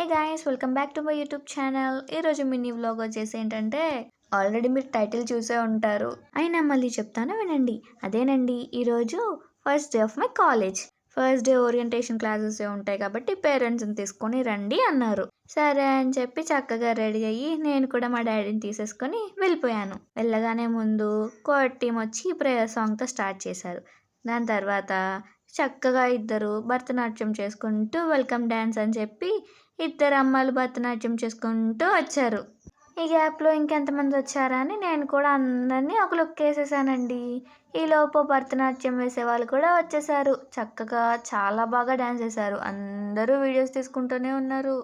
A guys welcome back to my YouTube channel. ఈరోజు mini vlog వచ్చేసి ఏంటంటే already మీరు టైటిల్ చూసే ఉంటారు, అయినా మళ్ళీ చెప్తాను వినండి. అదేనండి, ఈరోజు first day of my college. First day orientation classes ఉంటాయి కాబట్టి పేరెంట్స్ని తీసుకొని రండి అన్నారు. సరే అని చెప్పి చక్కగా రెడీ అయ్యి నేను కూడా మా డాడీని తీసేసుకొని వెళ్ళిపోయాను. వెళ్ళగానే ముందు కోర్ టీం వచ్చి ప్రేయర్ సాంగ్తో స్టార్ట్ చేశారు. దాని తర్వాత చక్కగా ఇద్దరు భరతనాట్యం చేసుకుంటూ వెల్కమ్ డ్యాన్స్ అని చెప్పి ఇద్దరు అమ్మాయిలు భరతనాట్యం చేసుకుంటూ వచ్చారు. ఈ గ్యాప్లో ఇంకెంతమంది వచ్చారా అని నేను కూడా అందరినీ ఒక లుక్ వేసేసానండి. ఈలోపు భరతనాట్యం వేసే వాళ్ళు కూడా వచ్చేసారు. చక్కగా చాలా బాగా డ్యాన్స్ చేశారు. అందరూ వీడియోస్ తీసుకుంటూనే ఉన్నారు.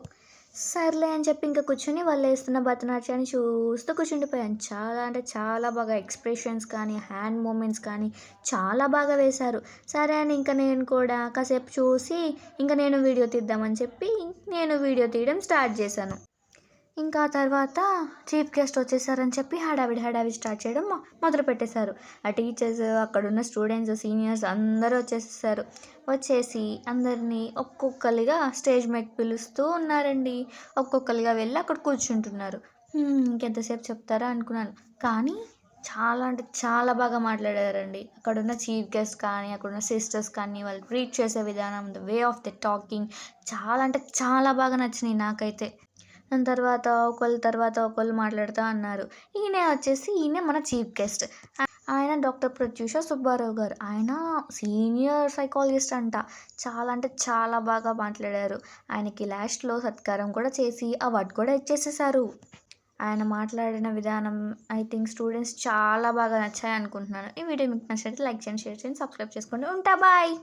సర్లే అని చెప్పి ఇంకా కూర్చొని వాళ్ళు వేస్తున్న భరతనాట్యాన్ని చూస్తూ కూర్చుండిపోయాను. చాలా అంటే చాలా బాగా ఎక్స్ప్రెషన్స్ కానీ హ్యాండ్ మూమెంట్స్ కానీ చాలా బాగా వేశారు. సరే అని ఇంకా నేను కూడా కాసేపు చూసి ఇంకా నేను వీడియో తీద్దామని చెప్పి నేను వీడియో తీయడం స్టార్ట్ చేశాను. ఇంకా తర్వాత చీఫ్ గెస్ట్ వచ్చేసారని చెప్పి హడావిడి స్టార్ట్ చేయడం మొదలు పెట్టేశారు. ఆ టీచర్స్, అక్కడున్న స్టూడెంట్స్, సీనియర్స్ అందరూ వచ్చేసేసారు. వచ్చేసి అందరినీ ఒక్కొక్కరిగా స్టేజ్ మీద పిలుస్తూ ఉన్నారండి. ఒక్కొక్కరిగా వెళ్ళి అక్కడ కూర్చుంటున్నారు. ఇంకెంతసేపు చెప్తారా అనుకున్నాను, కానీ చాలా అంటే చాలా బాగా మాట్లాడారండి. అక్కడున్న చీఫ్ గెస్ట్ కానీ అక్కడున్న సిస్టర్స్ కానీ వాళ్ళు ట్రీట్ చేసే విధానం, the way of the talking చాలా అంటే చాలా బాగా నచ్చినాయి నాకైతే. దాని తర్వాత ఒకళ్ళు మాట్లాడుతూ అన్నారు. ఈయన మన చీఫ్ గెస్ట్. ఆయన డాక్టర్ ప్రత్యూష సుబ్బారావు గారు. ఆయన సీనియర్ సైకాలజిస్ట్ అంట. చాలా అంటే చాలా బాగా మాట్లాడారు. ఆయనకి లాస్ట్లో సత్కారం కూడా చేసి అవార్డు కూడా ఇచ్చేసేసారు. ఆయన మాట్లాడిన విధానం ఐ థింక్ స్టూడెంట్స్ చాలా బాగా నచ్చాయి అనుకుంటున్నాను. ఈ వీడియో మీకు నచ్చినట్లయితే లైక్ చేయండి, షేర్ చేయండి, సబ్స్క్రైబ్ చేసుకోండి. ఉంటా, బాయ్.